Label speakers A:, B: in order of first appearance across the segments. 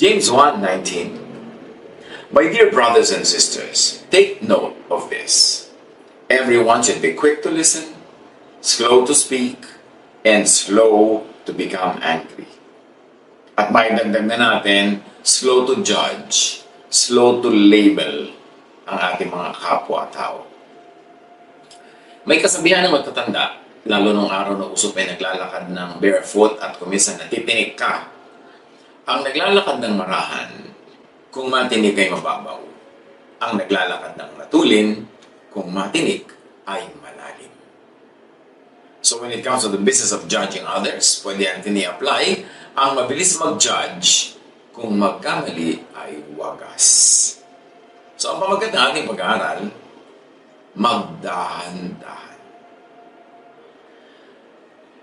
A: James 1:19. My dear brothers and sisters, take note of this. Everyone should be quick to listen, slow to speak, and slow to become angry. At maidagdag na natin, slow to judge, slow to label ang ating mga kapwa-tao. May kasabihan ng matatanda, lalo nung araw na usap ay naglalakad ng barefoot at kuminsan natitinik ka. Ang naglalakad ng marahan, kung matinik ay mababaw. Ang naglalakad ng matulin, kung matinik ay malalim. So when it comes to the business of judging others, pwede natin i-apply ang mabilis mag-judge kung magkamali ay wagas. So ang pamagat ng ating pag-aaral, magdahan-dahan.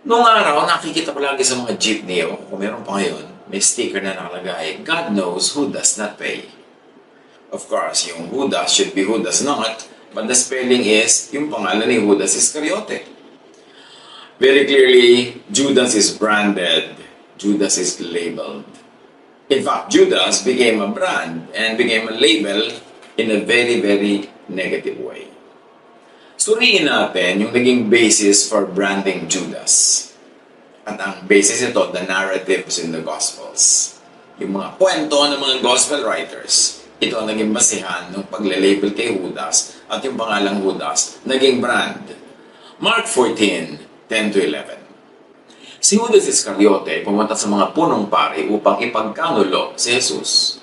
A: Noong araw, nakikita ko lagi sa mga jeepney, o kung meron pa ngayon, may sticker na nakalagay, God knows who does not pay. Of course, yung who does should be who does not, but the spelling is, yung pangalan ni Judas Iscariote. Very clearly, Judas is branded, Judas is labeled. In fact, Judas became a brand and became a label in a very, very negative way. Suriin natin yung naging basis for branding Judas. At ang basis ito, the narratives in the Gospels. Yung mga kwento ng mga Gospel writers, ito ang naging basihan ng pagle-label kay Judas at yung pangalang Judas, naging brand. Mark 14:10-11. Si Judas Iscariote pumunta sa mga punong pari upang ipagkanulo si Jesus.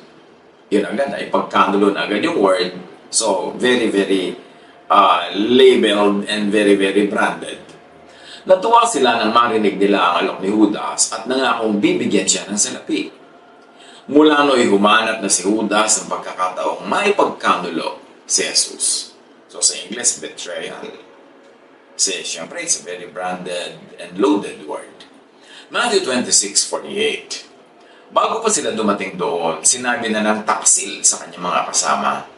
A: Yun agad, ipagkanulo na agad yung word. So, very, very labeled and very, very branded. Natuwa sila nang marinig nila ang alok ni Judas at nangakong bibigyan siya ng salapi. Mula no'y humanap na si Judas ng pagkakataong maipagkanulo si Jesus. So sa English, betrayal. Kasi siyempre, it's a very branded and loaded word. Matthew 26:48. Bago pa sila dumating doon, sinabi na ng taksil sa kanyang mga kasama,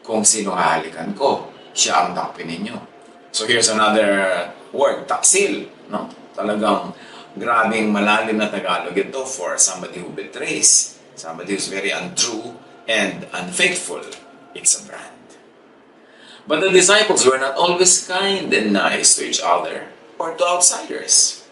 A: kung sino hahalikan ko, siya ang takpin ninyo. So here's another word, taksil. No? Talagang grabing malalim na Tagalog ito for somebody who betrays, somebody who's very untrue and unfaithful. It's a brand. But the disciples were not always kind and nice to each other or to outsiders.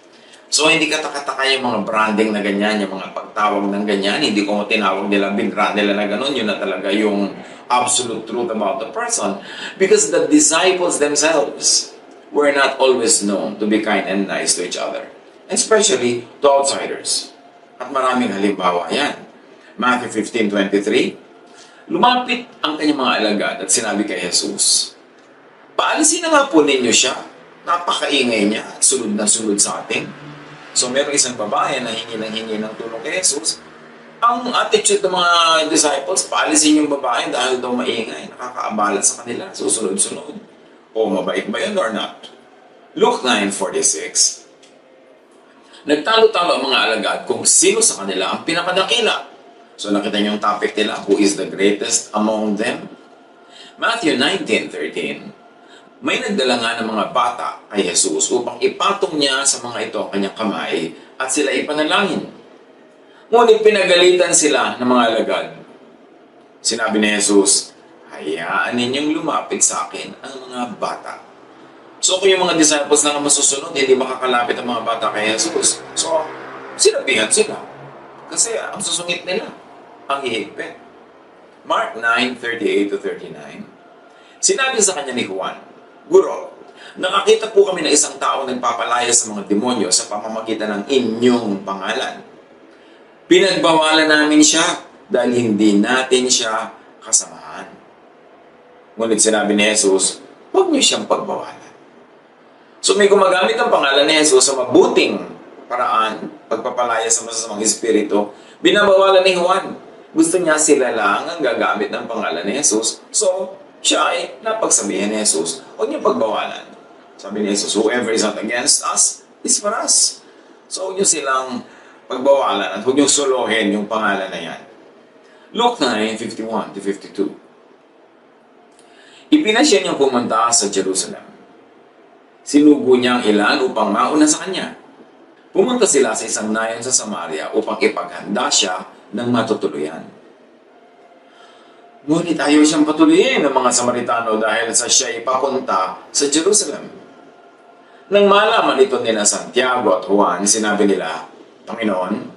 A: So hindi katakataka yung mga branding na ganyan, yung mga pagtawag ng ganyan, hindi ko tinawag nila, binrand nila na gano'n, yun na talaga yung absolute truth about the person. Because the disciples themselves were not always known to be kind and nice to each other. Especially to outsiders. At maraming halimbawa yan. Matthew 15:23, lumapit ang kanyang mga alagad at sinabi kay Jesus, paalisin na nga po ninyo siya. Napakaingay niya at sunod na sunod sa atin. So meron isang babae na hingi ng tulong kay Jesus. Ang attitude ng mga disciples, paalisin yung babae dahil daw maingay, nakakaabala sa kanila, susunod-sunod. O mabait ba yun or not? Luke 9:46. Nagtalo-talo ang mga alagad kung sino sa kanila ang pinakadakila. So nakita niyo yung topic nila, who is the greatest among them? Matthew 19:13. May nagdala nga ng mga bata kay Jesus upang ipatong niya sa mga ito ang kanyang kamay at sila ipanalangin. Ngunit pinagalitan sila ng mga alagad. Sinabi ni Jesus, hayaan ninyong lumapit sa akin ang mga bata. So kung yung mga disciples na masusunod, hindi makakalapit ang mga bata kay Jesus. So, sinabihan sila. Kasi ang susungit nila, ang hihigpit. Mark 9:38-39. Sinabi sa kanya ni Juan, Guro, nakakita po kami na isang tao nagpapalaya sa mga demonyo sa pamamagitan ng inyong pangalan. Pinagbawalan namin siya dahil hindi natin siya kasamahan. Ngunit sinabi ni Jesus, huwag niyo siyang pagbawalan. So may gumagamit ang pangalan ni Jesus sa mabuting paraan, pagpapalaya sa masasamang espiritu, binabawalan ni Juan. Gusto niya sila lang ang gagamit ng pangalan ni Jesus. So, siya ay napagsabihan ni Jesus, huwag niyo pagbawalan. Sabi ni Jesus, whoever is not against us is for us. So, huwag niyo silang pagbawalan at huwag niyo suluhin yung pangalan na yan. Luke 9:51-52. Ipinasya niyang pumunta sa Jerusalem. Sinugo niya ang ilan upang mauna sa kanya. Pumunta sila sa isang nayon sa Samaria upang ipaghanda siya ng matutuluyan. Ngunit ayaw siyang patuloyin ng mga Samaritano dahil sa siya ipapunta sa Jerusalem. Nang malaman ito nila Santiago at Juan, sinabi nila, Panginoon,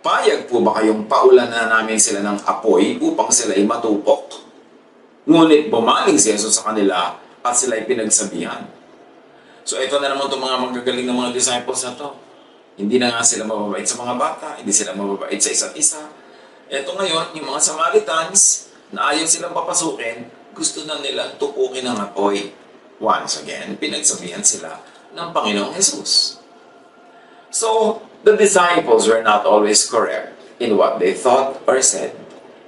A: payag po ba kayong paulanan namin sila ng apoy upang sila'y matupok? Ngunit bumaling si Jesus sa kanila at sila'y pinagsabihan. So ito na naman itong mga magagaling ng mga disciples na to. Hindi na nga sila mababait sa mga bata, hindi sila mababait sa isa't isa. Ito ngayon, yung mga Samaritans na ayaw silang papasukin, gusto na nilang tupukin ng apoy. Once again, pinagsabihan sila ng Panginoong Jesus. So, the disciples were not always correct in what they thought or said.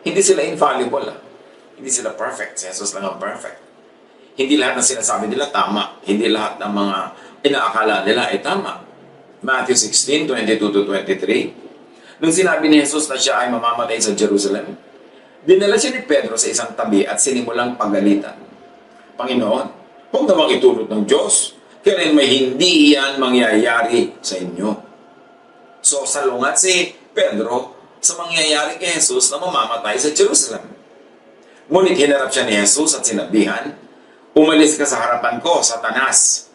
A: Hindi sila infallible. Hindi sila perfect. Si Jesus lang ang perfect. Hindi lahat ng sinasabi nila tama. Hindi lahat ng mga inaakala nila ay tama. Matthew 16:22-23. Nung sinabi ni Jesus na siya ay mamamatay sa Jerusalem, dinala siya ni Pedro sa isang tabi at sinimulang pagalitan. Panginoon, huwag namang itulot ng Diyos. Kaya may hindi iyan mangyayari sa inyo. So, salungat si Pedro sa mangyayari kay Jesus na mamamatay sa Jerusalem. Ngunit hinarap siya ni Jesus at sinabihan, umalis ka sa harapan ko, Satanas.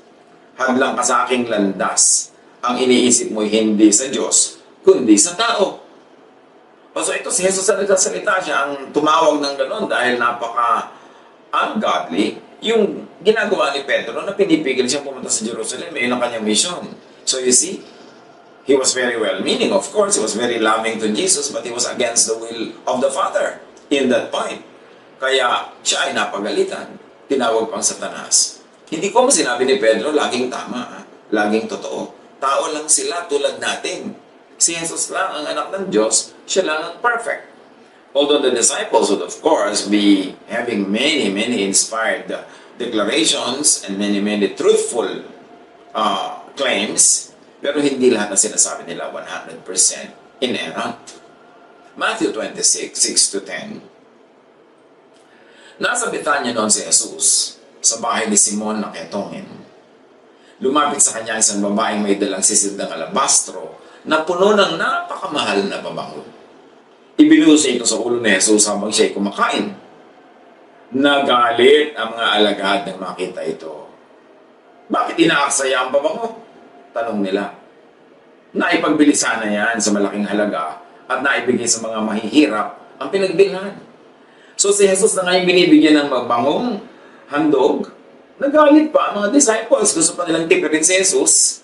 A: Hadlang ka sa aking landas. Ang iniisip mo'y hindi sa Diyos, kundi sa tao. So ito si Jesus na nagsasalita, siya ang tumawag ng gano'n dahil napaka-ungodly yung ginagawa ni Pedro na pinipigil siya pumunta sa Jerusalem. Yun ang kanyang mission. So you see, he was very well-meaning, of course. He was very loving to Jesus, but he was against the will of the Father in that point. Kaya siya ay napagalitan. Tinawag pang Satanas. Hindi ko sinabi ni Pedro, laging tama, laging totoo. Tao lang sila tulad natin. Si Jesus lang ang anak ng Diyos, siya lang ang perfect. Although the disciples would of course be having many inspired declarations and many truthful claims, pero hindi lahat na sinasabi nila 100% inerrant. Matthew 26:6-10. Nasa Betanya noon si Jesus sa bahay ni Simon na ketongin. Lumapit sa kanya isang babaeng may dalang sisid ng alabastro na puno ng napakamahal na pabango. Ibinuhos niya ito sa ulo ni Jesus habang siya'y kumakain. Nagalit ang mga alagad nang makita ito. Bakit inaaksaya ang pabango? Tanong nila. Naipagbili sana yan sa malaking halaga at naibigay sa mga mahihirap ang pinagbilhan. So si Jesus na ngayon binibigyan ng mabangong handog. Nagalit pa ang mga disciples. Gusto pa nilang tipirin si Jesus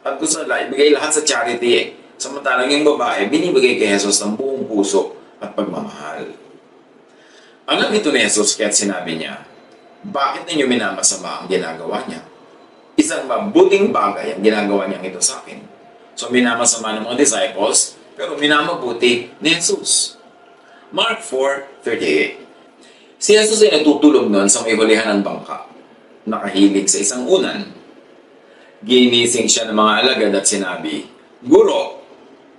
A: at gusto nila ibigay lahat sa charity. Samantalang yung babae, binibigay kay Jesus ng buong puso at pagmamahal. Alam ito ni Jesus kaya't sinabi niya, bakit ninyo minamasama ang ginagawa niya? Isang mabuting bagay ang ginagawa niya ito sa akin. So minamasama ng mga disciples, pero minamabuti ni Jesus. Mark 4:38. Si Jesus ay natutulog noon sa may hulihan ng bangka. Nakahilig sa isang unan. Ginising siya ng mga alagad at sinabi, Guro,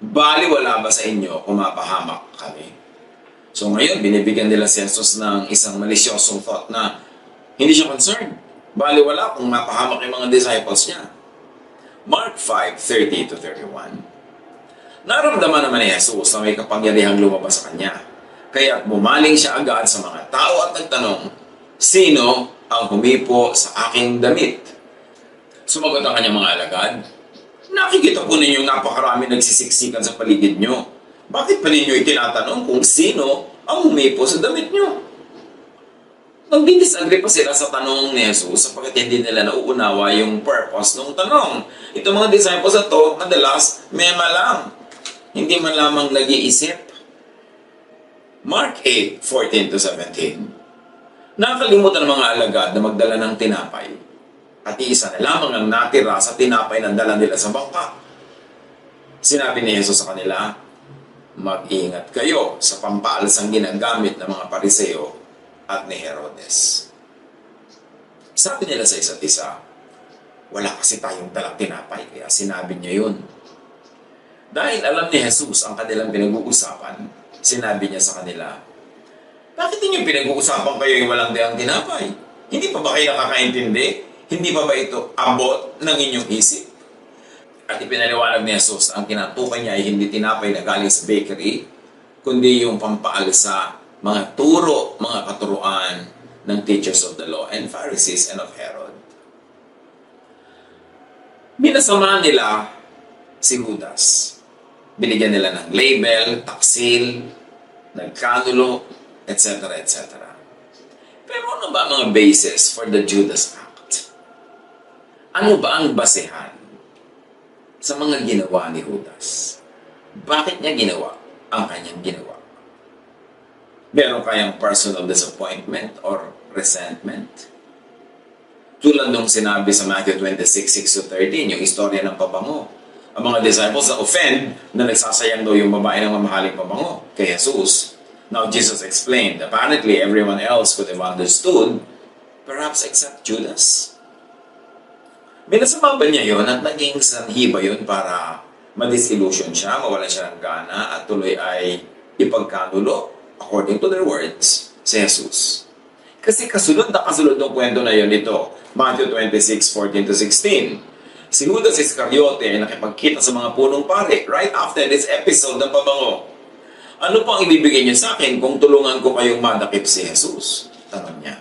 A: baliwala ba sa inyo kung mapahamak kami? So ngayon, binibigyan nila si Jesus ng isang malisyosong thought na hindi siya concerned. Baliwala kung mapahamak yung mga disciples niya. Mark 5:30-31. Naramdaman naman ni Jesus na may kapangyarihang lumabas sa kanya. Kaya't bumaling siya agad sa mga tao at nagtanong, sino ang humipo sa aking damit? Sumagot ang kanyang mga alagad, nakikita po ninyo napakarami nagsisiksikan sa paligid nyo. Bakit pa ninyo itinatanong kung sino ang humipo sa damit nyo? Nagdi-disagree pa sila sa tanong ni Jesus sapagkat hindi nila nauunawa yung purpose ng tanong. Itong mga disciples na to, madalas, mema lang. Hindi man lamang nag-iisip. Mark 8:14-17. Nakalimutan ng mga alagad na magdala ng tinapay. At iisa na lamang ang natira sa tinapay na dala nila sa bangka. Sinabi ni Jesus sa kanila, mag-ingat kayo sa pampaalsang ginagamit ng mga Pariseo at ni Herodes. Sabi nila sa isa't isa, wala kasi tayong dalang tinapay, kaya sinabi niya yun. Dahil alam ni Jesus ang kanilang pinag-uusapan, sinabi niya sa kanila, bakit niyo pinag-uusapan kayo yung walang dayang tinapay? Hindi pa ba kayo nakakaintindi? Hindi pa ba ito abot ng inyong isip? At ipinaliwanag ni Jesus ang kinatukoy niya ay hindi tinapay na galing sa bakery, kundi yung pampaalsa, mga turo, mga katuruan ng teachers of the law and Pharisees and of Herod. Minasama nila si Judas. Binigyan nila ng label, taksil, nagkanulo, etc. etc. Pero ano ba ang mga basis for the Judas Act? Ano ba ang basehan sa mga ginawa ni Judas? Bakit niya ginawa ang kanyang ginawa? Meron kayang personal disappointment or resentment? Tulad nung sinabi sa Matthew 26:6-13, yung istorya ng pabango. Ang mga disciples na offend na nagsasayang daw yung babae ng mamahaling pabango kay Jesus. Now, Jesus explained, apparently everyone else could have understood, perhaps except Judas. Minasama ba niya yun at naging sanhi ba yun para ma-disillusion siya, mawala siya ng gana at tuloy ay ipagkanulo, according to their words, si Jesus? Kasi kasunod ng kwento na yun ito, Matthew 26:14-16. Si Judas Iscariote ay nakipagkita sa mga punong pare right after this episode ng pabango. Ano pang ibibigay niyo sa akin kung tulungan ko kayong madakip si Jesus? Tanong niya.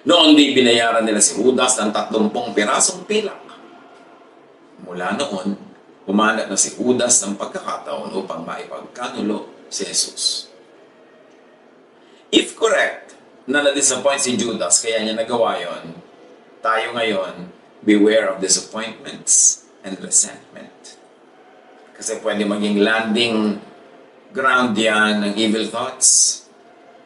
A: Noon di binayaran nila si Judas ng 30 pirasong pilak. Mula noon, humanap na si Judas ng pagkakataon upang maipagkanulo si Jesus. If correct na na-disappoint si Judas kaya niya nagawa yon, tayo ngayon, beware of disappointments and resentment. Kasi pwede maging landing ground yan ng evil thoughts.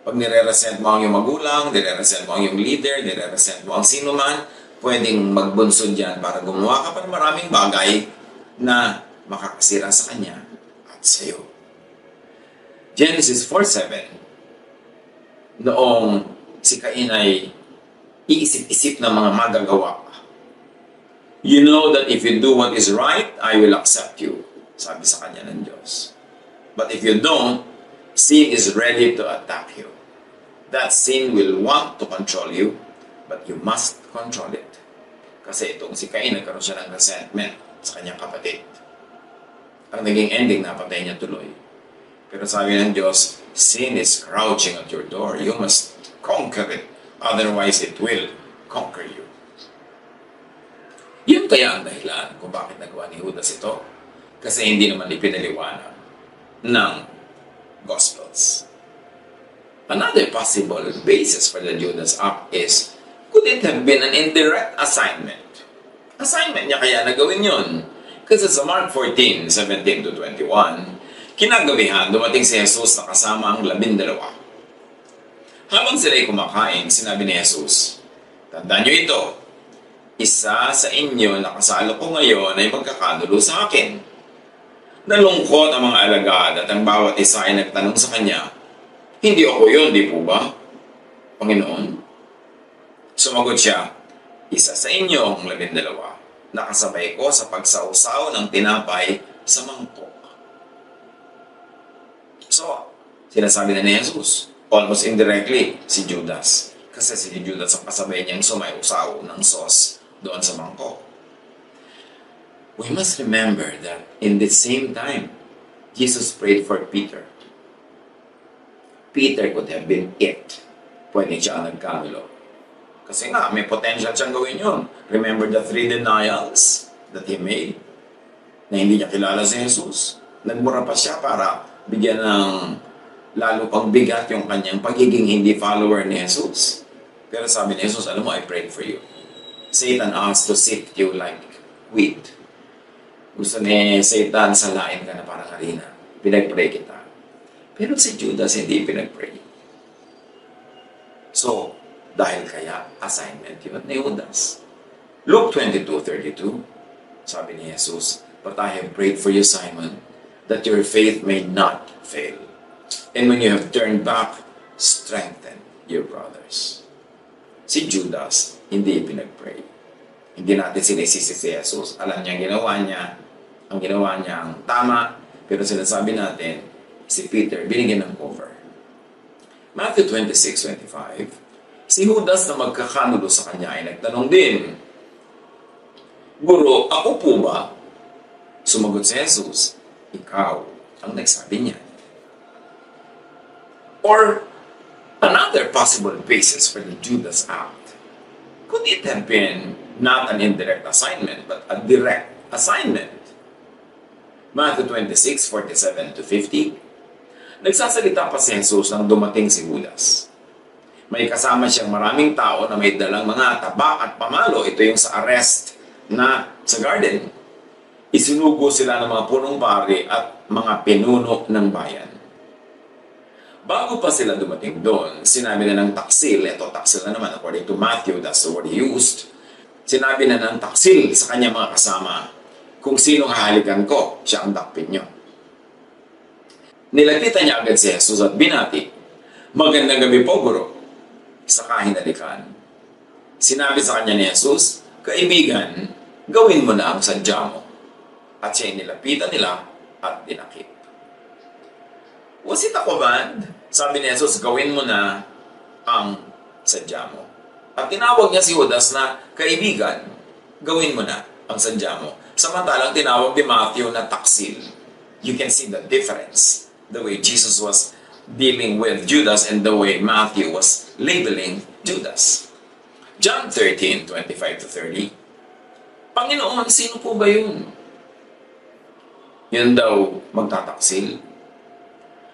A: Pag nire-resent mo ang iyong magulang, nire-resent mo ang iyong leader, nire-resent mo ang sino man, pwedeng magbunsod yan para gumawa ka pa ng maraming bagay na makakasira sa kanya at sa iyo. Genesis 4:7. Noong si Cain ay iisip-isip ng mga magagawa. You know that if you do what is right, I will accept you. Sabi sa kanya ng Diyos. But if you don't, sin is ready to attack you. That sin will want to control you, but you must control it. Kasi itong si Cain, nagkaroon siya ng resentment sa kanyang kapatid. Ang naging ending, napatay niya tuloy. Pero sabi ng Diyos, sin is crouching at your door. You must conquer it. Otherwise, it will conquer you. Yun kaya ang dahilan kung bakit nagawa ni Judas ito. Kasi hindi naman ipinaliwanag ng Gospels. Another possible basis for the Judas Act is, could it have been an indirect assignment? Assignment niya kaya na gawin yun. Kasi sa Mark 14:17-21, kinagabihan, dumating si Jesus na kasama ang 12. Habang sila'y kumakain, sinabi ni Jesus, tandaan niyo ito, isa sa inyo na kasalo ko ngayon ay magkakanulo sa akin. Nalungkot ang mga alagad at ang bawat isa ay nagtanong sa kanya, hindi ako yun, di po ba? Panginoon? Sumagot siya, isa sa inyo ang 12, nakasabay ko sa pagsausaw ng tinapay sa mangkok. So, sinasabi na ni Jesus, almost indirectly, si Judas. Kasi si Judas ang kasabay niyang sumayusaw ng sauce doon sa mangkok. We must remember that in the same time, Jesus prayed for Peter. Peter could have been it. Pwede siya ang nagkanulo. Kasi nga, may potential siyang gawin yun. Remember the 3 denials that he made? Na hindi niya kilala si Jesus. Nagmura pa siya para bigyan ng lalo pang bigat yung kanyang pagiging hindi follower ni Jesus. Pero sabi ni Jesus, alam mo, I prayed for you. Satan asked to sift you like wheat. Gusto ni Satan salain ka na parang harina. Pinag-pray kita. Pero si Judas hindi pinag-pray. So, dahil kaya assignment yun ni Judas. Luke 22:32, sabi ni Jesus, but I have prayed for you, Simon, that your faith may not fail. And when you have turned back, strengthen your brothers. Si Judas, hindi pinag-pray. Hindi natin sinisisi si Jesus. Alam niya ang ginawa niya ang tama, pero sinasabi natin, si Peter, binigyan ng cover. Matthew 26:25, si Judas na magkakanulo sa kanya ay nagtanong din, Guro, ako po ba? Sumagot si Jesus, ikaw ang nagsabi niya. Or another possible basis for the Judas Act, could it have been not an indirect assignment, but a direct assignment? Matthew 26:47-50. Nagsasalita pa si Jesus nang dumating si Judas. May kasama siyang maraming tao na may dalang mga tabak at pamalo. Ito yung sa arrest na sa garden. Isinugo sila ng mga punong pari at mga pinuno ng bayan. Bago pa sila dumating doon, sinabi na ng taksil, ito taksil na naman, according to Matthew, that's the word he used, sinabi na ng taksil sa kanya mga kasama, kung sinong hahalikan ko, siya ang dakpin niyo. Nilapitan niya agad si Jesus at binati, magandang gabi po, Guro. Saka hinalikan. Sinabi sa kanya ni Jesus, kaibigan, gawin mo na ang sadya mo. At siya nilapitan nila at dinakip. Was it a command? Sabi ni Jesus, gawin mo na ang sadya mo. At tinawag niya si Judas na, kaibigan, gawin mo na ang sadya mo. Samantalang tinawag ni Matthew na taksil. You can see the difference. The way Jesus was dealing with Judas and the way Matthew was labeling Judas. John 13:25-30. Panginoon, sino po ba yun? Yan daw magtataksil.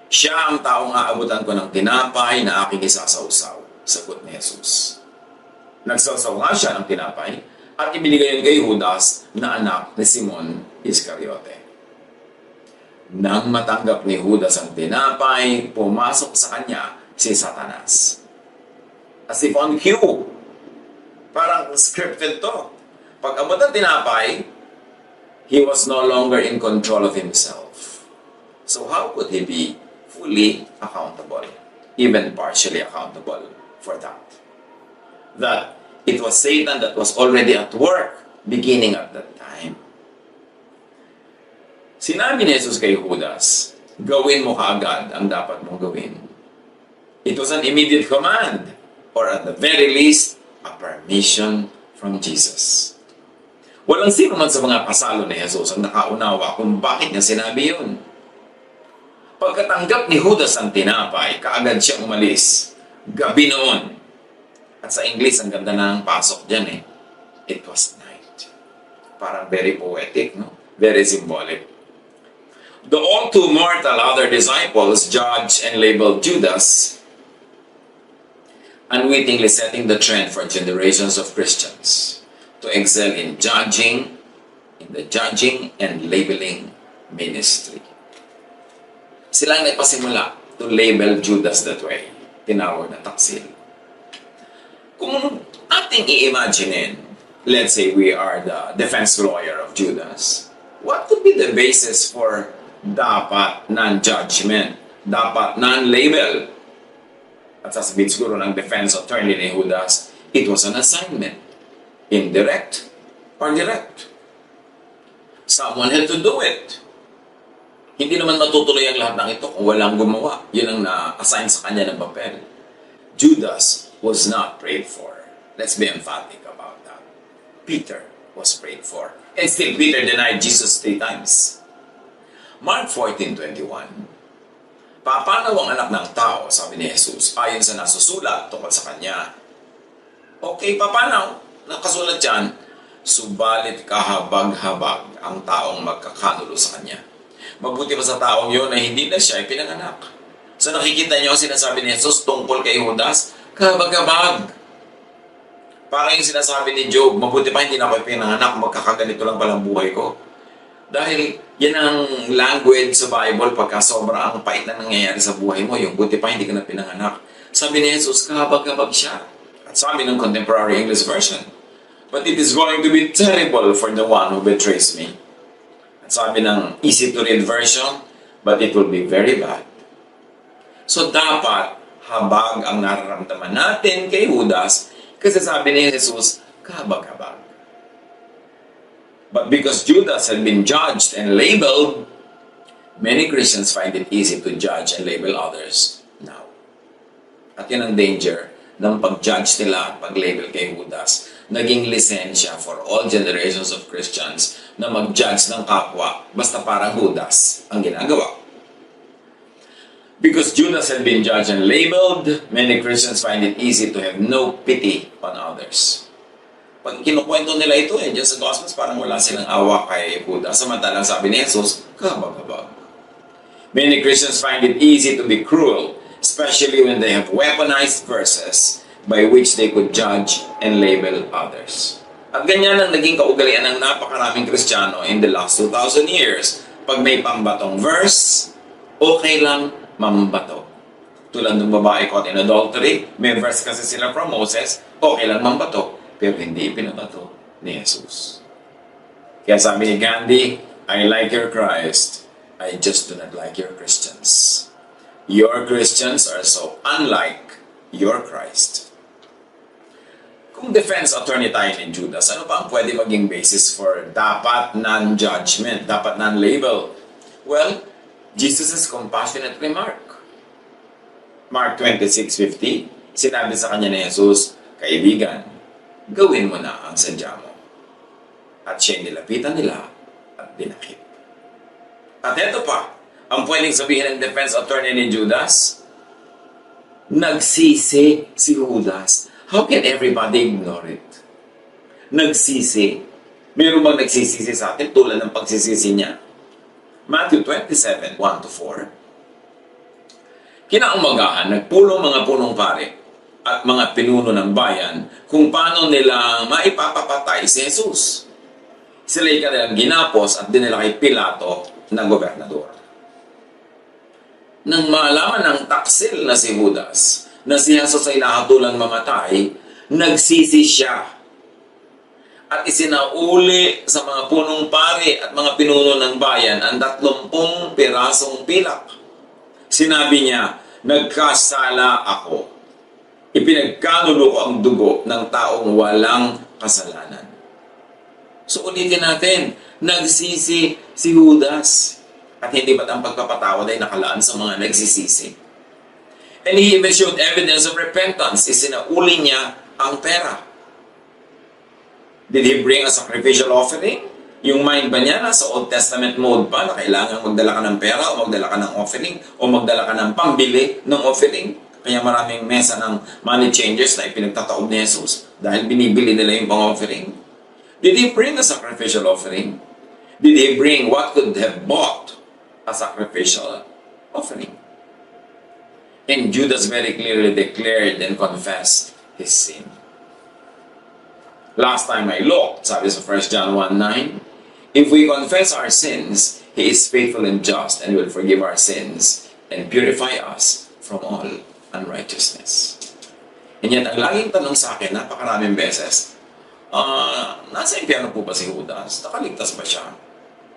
A: Siya ang taong aabutan ko ng tinapay na aking isasawsaw. Sagot ni Jesus. Nagsawsaw nga siya ng tinapay at ibinigay yun kay Judas na anak ni Simon Iscariote. Nang matanggap ni Judas ang tinapay, pumasok sa kanya si Satanas. As if on cue. Parang scripted to. Pag abot ang tinapay, he was no longer in control of himself. So how could he be fully accountable, even partially accountable for that? That it was Satan that was already at work beginning at that time. Sinabi ni Jesus kay Judas, gawin mo kaagad ang dapat mong gawin. It was an immediate command, or at the very least, a permission from Jesus. Walang sino man sa mga kasalo ni Jesus ang nakaunawa kung bakit niya sinabi yun. Pagkatanggap ni Judas ang tinapay, kaagad siyang umalis. Gabi noon. At sa English, ang ganda na ng pasok dyan eh. It was night. Parang very poetic, no? Very symbolic. The all too mortal other disciples judged and labeled Judas, unwittingly setting the trend for generations of Christians to excel in the judging and labeling ministry. Sila ang nagpasimula to label Judas that way. Tinawag na taksil. Kung ating i-imagine, let's say we are the defense lawyer of Judas, what could be the basis for dapat non-judgment, dapat non-label? At sasabihin siguro ng defense attorney ni Judas, it was an assignment. Indirect or direct. Someone had to do it. Hindi naman matutuloy ang lahat ng ito kung walang gumawa. Yun ang na-assign sa kanya ng papel. Judas was not prayed for. Let's be emphatic about that. Peter was prayed for. And still Peter denied Jesus 3 times. Mark 14:21. Papanaw ang anak ng tao, sabi ni Jesus, ayon sa nasusulat tungkol sa kanya. Okay, papanaw. Nakasulat yan, subalit kahabag-habag ang taong magkakanulo sa kanya. Mabuti pa sa taong yun na hindi na siya pinanganak. So nakikita niyo, sinasabi ni Jesus tungkol kay Judas, kahabag-habag. Parang yung sinasabi ni Job, mabuti pa hindi na ako pinanganak, magkakaganito lang palang buhay ko. Dahil yan ang language sa Bible pagka sobra ang pait na nangyayari sa buhay mo, yung buti pa hindi ka na pinanganak. Sabi ni Jesus, kahabag-habag siya. At sabi ng contemporary English version, but it is going to be terrible for the one who betrays me. At sabi ng easy to read version, but it will be very bad. So dapat habag ang nararamdaman natin kay Judas kasi sabi ni Jesus, kahabag-habag. But because Judas had been judged and labeled, many Christians find it easy to judge and label others now. At yun ang danger ng pag-judge nila at pag-label kay Judas. Naging lisensya for all generations of Christians na mag-judge ng kapwa basta parang Judas ang ginagawa. Because Judas had been judged and labeled, many Christians find it easy to have no pity on others. Pag kinukwento nila ito dyan sa Gospels, parang wala silang awa kay Judas. Samantalang sabi ni Jesus, kabag-kabag. Many Christians find it easy to be cruel, especially when they have weaponized verses by which they could judge and label others. At ganyan ang naging kaugalian ng napakaraming Kristiyano in the last 2,000 years. Pag may pangbatong verse, okay lang mambato. Tulad ng babae caught in adultery, may verse kasi sila from Moses, okay lang mambato, pero hindi pinabato ni Jesus. Kaya sabi ni Gandhi, I like your Christ, I just do not like your Christians. Your Christians are so unlike your Christ. Kung defense attorney tayo ni Judas, ano pa ang pwede maging basis for dapat non-judgment, dapat non-label? Well, Jesus' compassionate remark. Mark 26:50, sinabi sa kanya ni Jesus, kaibigan, gawin mo na ang sadya mo. At siya'y nilapitan nila at dinakip. At eto pa, ang pwedeng sabihin ng defense attorney ni Judas, nagsisi si Judas. How can everybody ignore it? Nagsisi. Meron bang nagsisisi sa atin tulad ng pagsisisi niya? Matthew 27:1-4. Kinaumagahan, nagpulong mga punong pare at mga pinuno ng bayan kung paano nila maipapapatay si Jesus. Sila'y kanilang ginapos at dinala kay Pilato na gobernador. Nang malaman ng taksil na si Judas na si Jesus ay nakatulang mamatay, nagsisi siya at isinauli sa mga punong pare at mga pinuno ng bayan ang 30 pirasong pilak. Sinabi niya, nagkasala ako. Ipinagkanulo ko ang dugo ng taong walang kasalanan. So ulitin natin, nagsisi si Judas. At hindi ba't ang pagpapatawad ay nakalaan sa mga nagsisisi? And he even showed evidence of repentance. Isinauli niya ang pera. Did he bring a sacrificial offering? Yung mind ba niya nasa Old Testament mode pa na kailangan magdala ka ng pera o magdala ka ng offering o magdala ka ng pambili ng offering? Kaya maraming mesa ng money changers na ipinagtataob ni Jesus dahil binibili nila yung pang-offering. Did he bring a sacrificial offering? Did he bring what could have bought a sacrificial offering? And Judas very clearly declared and confessed his sin. Last time I looked, sabi sa 1 John 1:9, if we confess our sins, He is faithful and just and will forgive our sins and purify us from all unrighteousness. And yet, ang laging tanong sa akin, napakaraming beses, nasa impyerno po ba si Judas? Nakaligtas ba siya?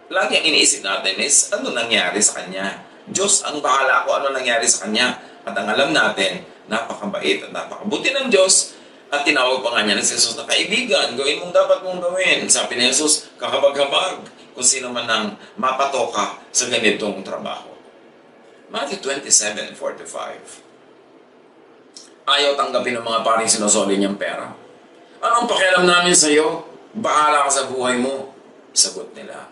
A: Lagi ang iniisip natin is, ano nangyari sa kanya? Diyos, ang bahala ko, ano nangyari sa kanya? At ang alam natin, napakabait at napakabuti ng Diyos. At tinawag pa nga niya ng Jesus na kaibigan, gawin mong dapat mong gawin. Sabi ni Jesus, kahabag-habag kung sino man ang mapatoka sa ganitong trabaho. Matthew 27:4-5. Ayaw tanggapin ng mga paring sinusoli niyang pera. Anong pakialam namin sa iyo? Bahala ka sa buhay mo. Sagot nila.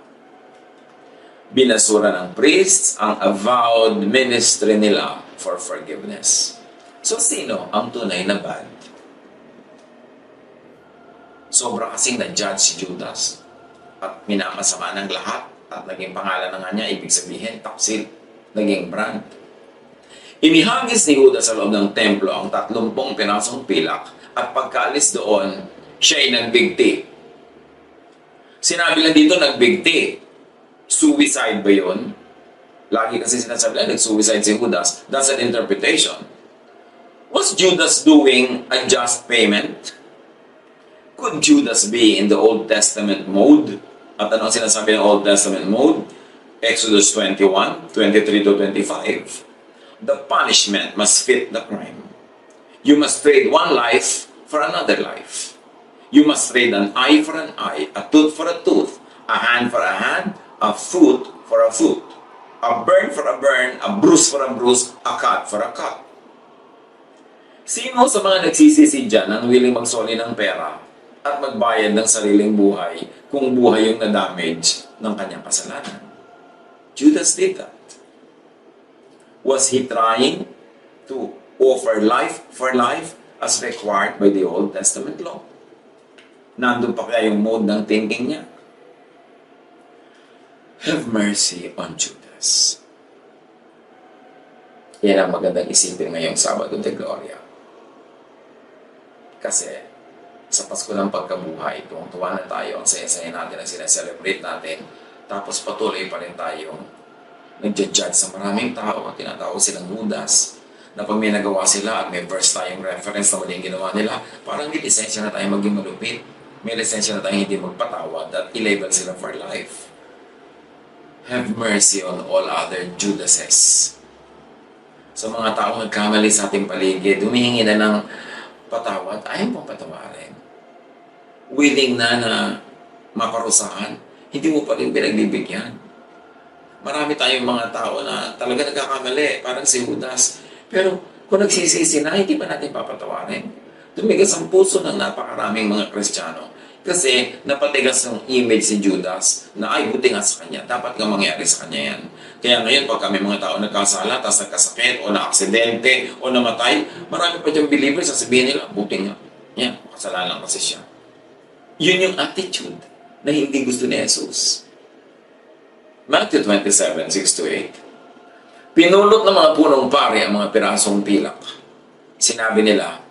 A: Binasura ng priests ang avowed ministry nila for forgiveness. So sino ang tunay na bad? Sobra kasing na-judge si Judas at minamasama ng lahat at naging pangalan na nga niya, ibig sabihin, taksil, naging brand. Inihagis ni Judas sa loob ng templo ang 30 pirasong pilak at pagkaalis doon, siya ay nagbigti. Sinabi lang dito, nagbigti. Suicide ba yun? Lagi kasi sinasabi lang, nag-suicide si Judas. That's an interpretation. Was Judas doing a just payment? Could Judas be in the Old Testament mode? At ano ang sinasabi ng Old Testament mode? Exodus 21:23-25. The punishment must fit the crime. You must trade one life for another life. You must trade an eye for an eye, a tooth for a tooth, a hand for a hand, a foot for a foot, a burn for a burn, a bruise for a bruise, a cut for a cut. Sino sa mga nagsisisi dyan ang willing magsoli ng pera at magbayad ng sariling buhay kung buhay yung na-damage ng kanyang kasalanan? Judas did that. Was he trying to offer life for life as required by the Old Testament law? Nandun pa kaya yung mode ng thinking niya? Have mercy on Judas. Yan ang magandang isipin ngayong Sabado de Gloria. Kasi sa Pasko ng Pagkabuhay, tuwang-tuwa na tayo, ang saya-saya natin ang sineselebrate natin, tapos patuloy pa rin tayong nagja-judge sa maraming tao at tinatawag silang Judas, na pag may nagawa sila at may verse tayong reference na mali ginawa nila, parang may lisensya na tayo maging malupit. May lisensya na tayo hindi magpatawad at i-label sila for life. Have mercy on all other Judases. Sa mga taong nagkamali sa ating paligid, humihingi na ng patawad, ayaw pong patawarin. Willing na maparusahan, hindi mo pa rin pinagbibigyan. Marami tayong mga tao na talaga nagkakamali, parang si Judas. Pero kung nagsisisi na, hindi ba natin papatawarin? Tumigas ang puso ng napakaraming mga Kristiyano. Kasi napatigas ng image si Judas na ay buti nga sa kanya. Dapat nga mangyari sa kanya yan. Kaya ngayon, pag kami mga tao nagkasala, tapos nagkasakit, o na-aksidente, o namatay, marami pa diyang believers, sasabihin nila, buti nga. Yan, kasalanan kasi siya. Yun yung attitude na hindi gusto ni Jesus. Matthew 27, 6-8. Pinulot ng mga punong pari ang mga pirasong pilak. Sinabi nila,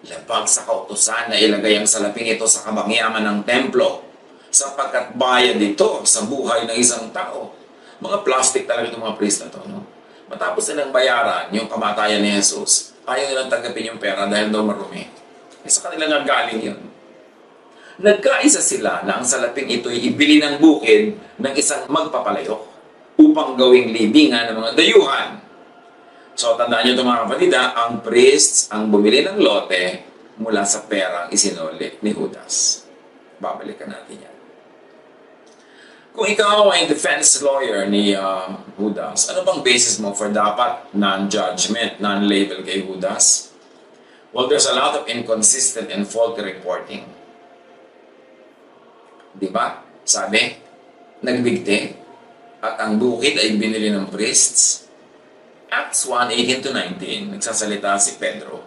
A: labag sa kautusan na ilagay ang salaping ito sa kabangyaman ng templo sapagkat bayad ito sa buhay ng isang tao. Mga plastic talaga itong mga priest na ito. No? Matapos nilang bayaran yung kamatayan ni Jesus, ayaw nilang tanggapin yung pera dahil daw marumi. Sa kanila nga galing yun. Nagkaisa sila na ang salaping ito'y ibili ng bukid ng isang magpapalayok upang gawing libingan ng mga dayuhan. So, tandaan nyo ito mga kapatid, ang priests ang bumili ng lote mula sa perang isinuli ni Judas. Babalikan natin yan. Kung ikaw ay defense lawyer ni Judas, ano bang basis mo for dapat non-judgment, non-label kay Judas? Well, there's a lot of inconsistent and faulty reporting. Diba? Sabi, nagbigti at ang bukid ay binili ng priests. Acts 1:18-19, nagsasalita si Pedro.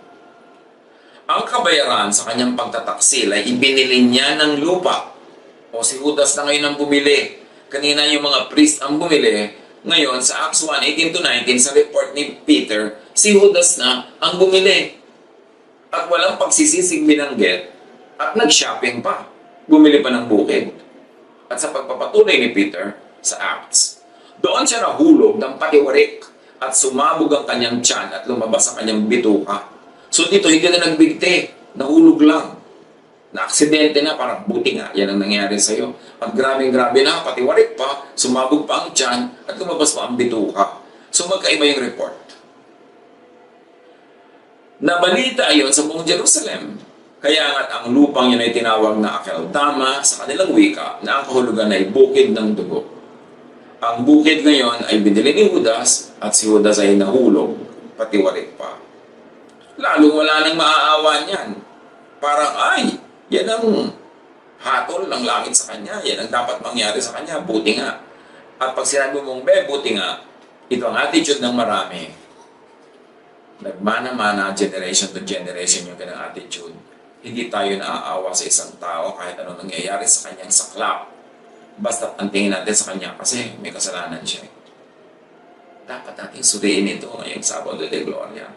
A: Ang kabayaran sa kanyang pagtataksil ay ibinili niya ng lupa. O si Judas na ngayon ang bumili. Kanina yung mga priest ang bumili. Ngayon, sa Acts 1:18-19, sa report ni Peter, si Judas na ang bumili. At walang pagsisisig binanggit at nag-shopping pa. Bumili pa ng bukid. At sa pagpapatuloy ni Peter sa Acts, doon siya nahulog ng patiwarik at sumabog ang kanyang tiyan at lumabas ang kanyang bituka. So dito, hindi na nagbigti. Nahulog lang. Na-aksidente na, parang buti nga. Yan ang nangyari sa'yo. At grabe na, patiwarik pa, sumabog pa ang tiyan at lumabas pa ang bituka. So magkaiba yung report. Nabalita ayon sa buong Jerusalem. Kaya nga't ang lupang yun ay tinawag na Akeldama sa kanilang wika na ang kahulugan ay bukid ng dugo. Ang bukid ngayon ay binili ni Judas at si Judas ay nahulog, patiwarik pa. Lalong wala nang maaawa niyan. Parang ay, yan ang hatol ng langit sa kanya, yan ang dapat mangyari sa kanya, buti nga. At pag sinabi mong, buti nga, ito ang attitude ng marami. Nagmana-mana, generation to generation yung kanyang attitude. Hindi tayo naaawa sa isang tao kahit anong nangyayari sa kanyang saklap. Basta ang tingin natin sa kanya kasi may kasalanan siya. Dapat natin suriin ito ngayong Sabado de Gloria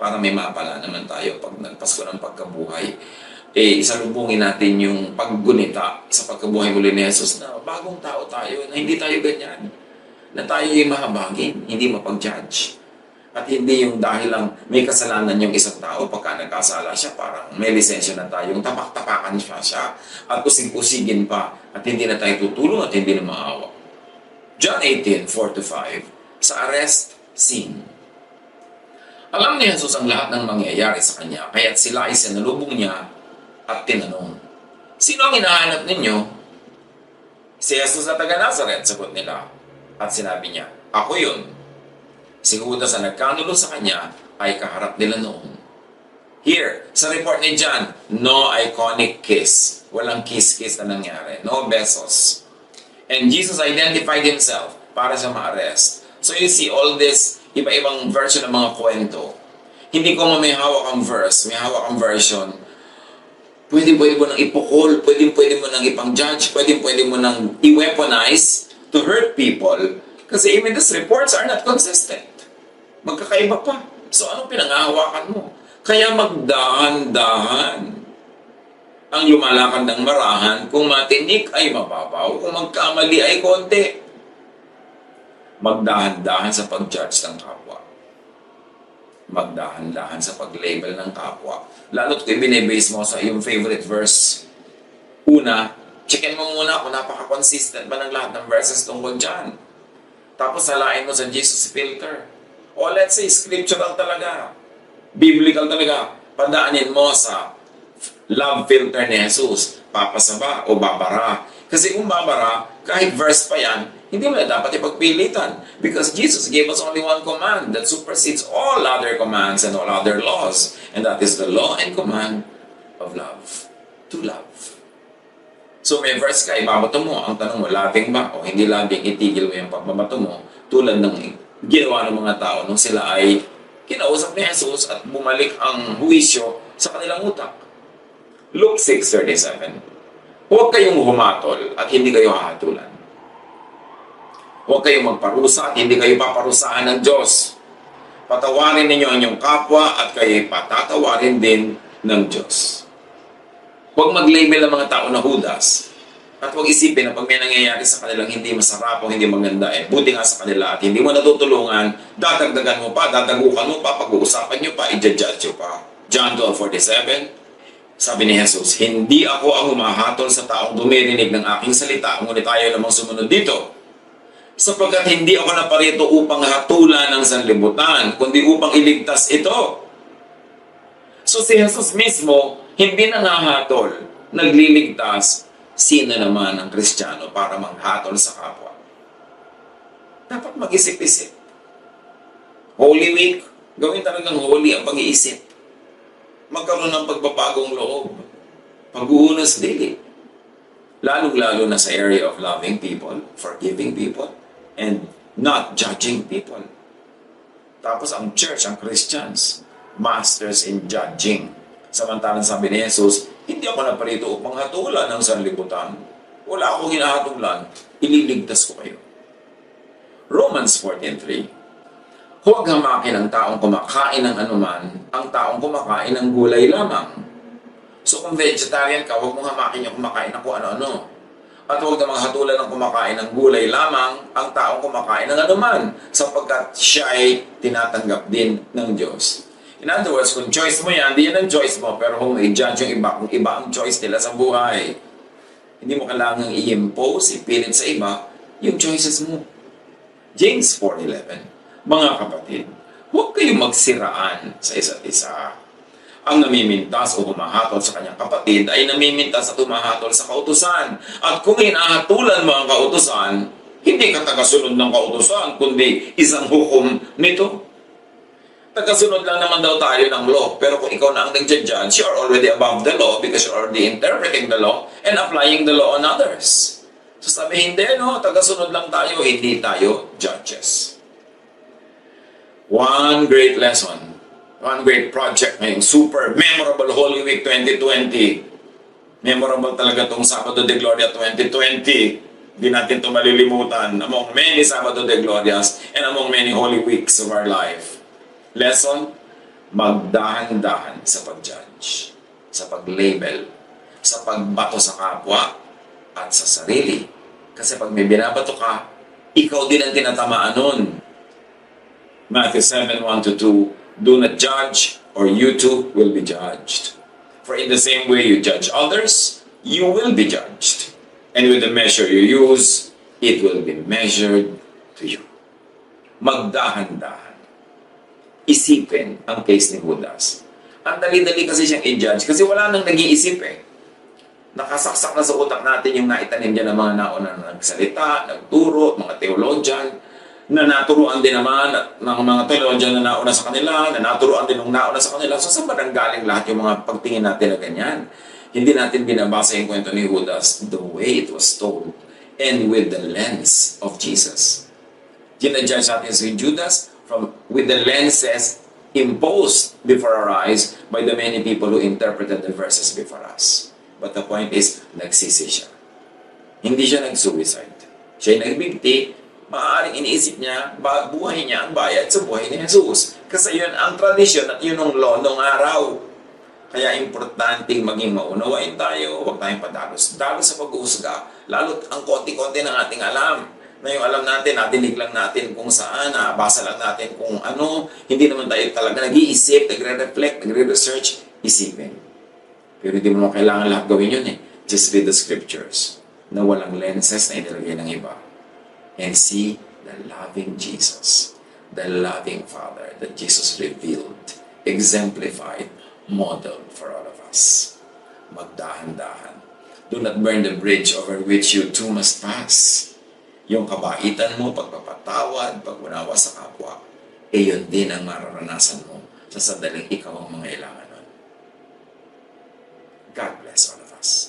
A: para may mapala naman tayo pag nagpasko ng pagkabuhay. Isalubungin natin yung paggunita sa pagkabuhay muli ni Jesus na bagong tao tayo, na hindi tayo ganyan. Na tayo yung mahabagin, hindi mapag-judge. At hindi yung dahil lang may kasalanan yung isang tao pagka nagkasala siya, parang may lisensya na tayong tapak-tapakan siya at usig-usigin pa at hindi na tayo tutulong at hindi na maawa. John 18:4-5, sa arrest scene. Alam ni Jesus ang lahat ng mangyayari sa kanya, kaya't sila ay sinalubong niya at tinanong, sino ang hinahanap ninyo? Si Jesus na taga Nazareth, sagot nila. At sinabi niya, ako yun. Si Judas na nagkanulo sa kanya ay kaharap nila noon. Here, sa report ni John, no iconic kiss. Walang kiss-kiss na nangyari. No besos. And Jesus identified himself para sa ma-arrest. So you see all this iba-ibang version ng mga kwento. Hindi ko may hawak ang verse, may hawak ang version. Pwede mo nang ipukol, pwede mo nang ipang-judge, pwede mo nang i-weaponize to hurt people. Kasi even these reports are not consistent. Magkakaiba pa. So anong pinangahawakan mo? Kaya magdahan-dahan ang lumalakad ng marahan. Kung matinik ay mababaw, kung magkamali ay konti. Magdahan-dahan sa pag-judge ng kapwa. Magdahan-dahan sa pag-label ng kapwa. Lalo't kung binibase mo sa iyong favorite verse. Una, checkin mo muna kung napaka-consistent ba ng lahat ng verses tungkol dyan. Tapos salain mo sa Jesus filter. O let's say, scriptural talaga. Biblical talaga. Padaanin mo sa love filter ni Jesus. Papasa ba o babara? Kasi kung babara, kahit verse pa yan, hindi mo na dapat ipagpilitan. Because Jesus gave us only one command that supersedes all other commands and all other laws. And that is the law and command of love. To love. So may verse ka, ibabato mo. Ang tanong mo, labing ba? O hindi labing, itigil mo yung pagbabato mo. Tulad ng ginawa ng mga tao nung sila ay kinausap ni Jesus at bumalik ang huwisyo sa kanilang utak. Luke 6:37. Huwag kayong humatol at hindi kayo hahatulan. Huwag kayong magparusa at hindi kayo paparusahan ng Diyos. Patawarin ninyo ang inyong kapwa at kayo'y patatawarin din ng Diyos. Huwag mag-label ang mga tao na Judas. At huwag isipin na pag may nangyayari sa kanilang hindi masarap o hindi maganda, buti nga sa kanila at hindi mo natutulungan, dadagdagan mo pa, dadagukan mo pa, pag-uusapan nyo pa, i-judge nyo pa. John 12:47, sabi ni Jesus, hindi ako ang humahatol sa taong dumirinig ng aking salita, ngunit tayo namang sumunod dito. Sapagkat hindi ako naparito upang hatulan ng sanlibutan, kundi upang iligtas ito. So si Jesus mismo, hindi nangahatol, nagliligtas. Sino naman ang Kristiyano para manghatol sa kapwa? Dapat mag-isip-isip. Holy Week, gawin talagang holy ang pag-iisip. Magkaroon ng pagbabagong loob. Pag-uunos dili. Lalong-lalo na sa area of loving people, forgiving people, and not judging people. Tapos ang church, ang Christians, masters in judging. Samantalang sabi ni Jesus, hindi ako naparito upang hatulan ng sanlibutan. Wala akong hinahatulan, ililigtas ko kayo. Romans 14:3. Huwag hamakin ang taong kumakain ng anuman, ang taong kumakain ng gulay lamang. So kung vegetarian ka, huwag mong hamakin yung kumakain ng kung ano-ano. At huwag namang hatulan ng kumakain ng gulay lamang, ang taong kumakain ng anuman, sapagkat siya ay tinatanggap din ng Diyos. In other words, kung choice mo yan, hindi yan ang choice mo. Pero kung i-judge yung iba, kung iba ang choice nila sa buhay, hindi mo kailangang i-impose, ipilit sa iba, yung choices mo. James 4:11. Mga kapatid, huwag kayong magsiraan sa isa't isa. Ang namimintas o humahatol sa kanyang kapatid ay namimintas at humahatol sa kautusan. At kung hinahatulan mo ang kautusan, hindi ka tagasunod ng kautusan, kundi isang hukom nito. Tagasunod lang naman daw tayo ng law. Pero kung ikaw na ang nag-judge, you're already above the law because you're already interpreting the law and applying the law on others. So sabihin din, tagasunod lang tayo, hindi tayo judges. One great lesson, one great project ngayong super memorable Holy Week 2020. Memorable talaga itong Sabado de Gloria 2020. Hindi natin ito malilimutan among many Sabado de Glorias and among many Holy Weeks of our life. Lesson, magdahan-dahan sa pag-judge, sa pag-label, sa pagbato sa kapwa at sa sarili. Kasi pag may binabato ka, ikaw din ang tinatamaan nun. Matthew 7:1-2, do not judge or you too will be judged. For in the same way you judge others, you will be judged. And with the measure you use, it will be measured to you. Magdahan-dahan. Isipin ang case ni Judas. Ang dali-dali kasi siyang i-judge kasi wala nang nag-iisip Nakasaksak na sa utak natin yung naitanim dyan ng mga nauna na nagsalita, nagturo, mga theologian, na naturuan din naman ng mga theologian na nauna sa kanila, na naturuan din ng nauna sa kanila. So saan ba nanggaling lahat yung mga pagtingin natin na ganyan? Hindi natin binabasa yung kwento ni Judas the way it was told and with the lens of Jesus. Ginadjudge natin si Judas with the lenses imposed before our eyes by the many people who interpreted the verses before us. But the point is, nagsisi siya. Hindi siya nag-suicide. Siya'y nagbigti, maaaring iniisip niya, buhay niya ang bayad sa buhay ni Jesus. Kasi yun ang tradisyon at yun ang law nung araw. Kaya importanteng maging maunawain tayo, huwag tayong padalos-dalos sa pag-uusga, lalo't ang konti-konti ng ating alam. Na yung alam natin, nadinig lang natin kung saan, basa lang natin kung ano, hindi naman tayo talaga nag-iisip, nagre-reflect, nagre-research, isipin. Pero hindi mo kailangan lahat gawin yun eh. Just read the scriptures na walang lenses na inilagay ng iba. And see the loving Jesus, the loving Father that Jesus revealed, exemplified, modeled for all of us. Magdahan-dahan. Do not burn the bridge over which you too must pass. Yung kabaitan mo, pagpapatawad, pag-unawa sa kapwa, yun din ang mararanasan mo sa sandaling ikaw ang mangailangan nun. God bless all of us.